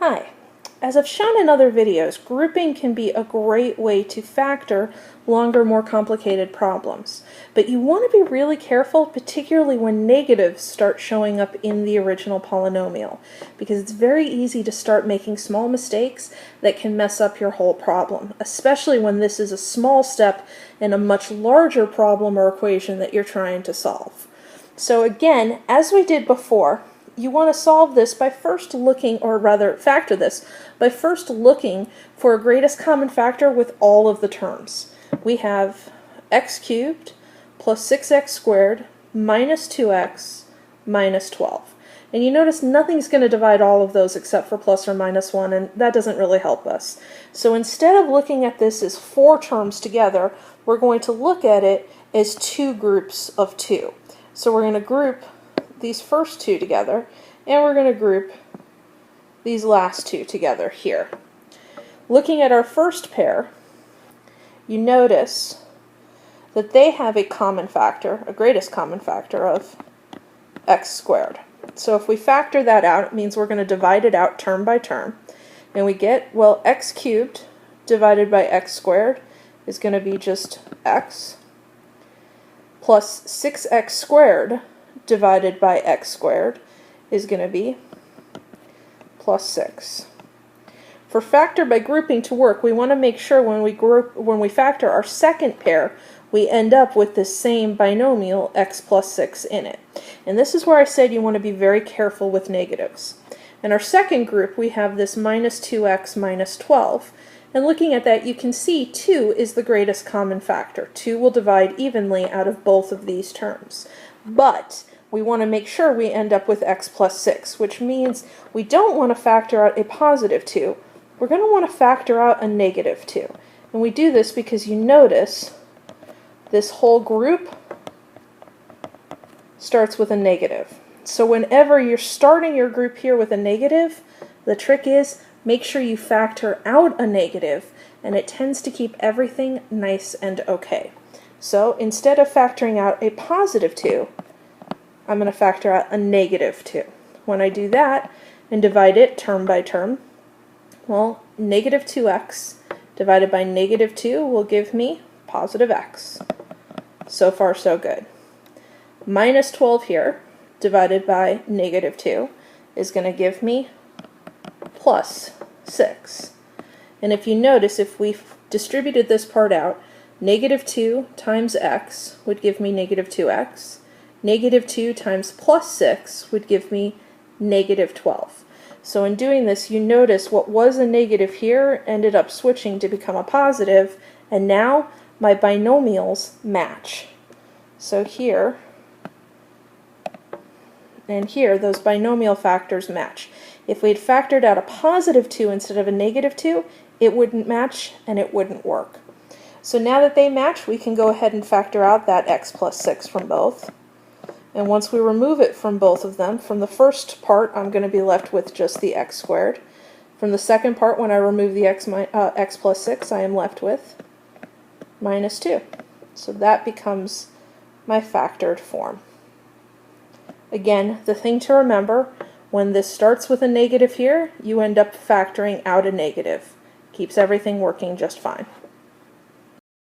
Hi. As I've shown in other videos, grouping can be a great way to factor longer, more complicated problems. But you want to be really careful, particularly when negatives start showing up in the original polynomial, because it's very easy to start making small mistakes that can mess up your whole problem, especially when this is a small step in a much larger problem or equation that you're trying to solve. So again, as we did before, you want to solve this by first looking, or rather factor this, by first looking for a greatest common factor with all of the terms. We have x cubed plus 6x squared minus 2x minus 12. And you notice nothing's going to divide all of those except for plus or minus 1, and that doesn't really help us. So instead of looking at this as four terms together, we're going to look at it as two groups of two. So we're going to group these first two together, and we're going to group these last two together here. Looking at our first pair, you notice that they have a common factor, a greatest common factor of x squared. So if we factor that out, it means we're going to divide it out term by term, and we get, well, x cubed divided by x squared is going to be just x, plus 6x squared divided by x squared is going to be plus 6. For factor by grouping to work, we want to make sure when we factor our second pair, we end up with the same binomial x plus 6 in it. And this is where I said you want to be very careful with negatives. In our second group, we have this minus 2x minus 12. And looking at that, you can see 2 is the greatest common factor. 2 will divide evenly out of both of these terms. But we want to make sure we end up with x plus 6, which means we don't want to factor out a positive 2. We're going to want to factor out a negative 2. And we do this because you notice this whole group starts with a negative. So whenever you're starting your group here with a negative, the trick is make sure you factor out a negative, and it tends to keep everything nice and okay. So instead of factoring out a positive 2, I'm going to factor out a negative 2. When I do that and divide it term by term, well, negative 2x divided by negative 2 will give me positive x. So far, so good. Minus 12 here divided by negative 2 is going to give me plus 6. And if you notice, if we distributed this part out, negative 2 times x would give me negative 2x. Negative 2 times plus 6 would give me negative 12. So in doing this, you notice what was a negative here ended up switching to become a positive, and now my binomials match. So here and here, those binomial factors match. If we had factored out a positive 2 instead of a negative 2, it wouldn't match and it wouldn't work. So now that they match, we can go ahead and factor out that x plus 6 from both. And once we remove it from both of them, from the first part, I'm going to be left with just the x squared. From the second part, when I remove the x plus 6, I am left with minus 2. So that becomes my factored form. Again, the thing to remember, when this starts with a negative here, you end up factoring out a negative. Keeps everything working just fine.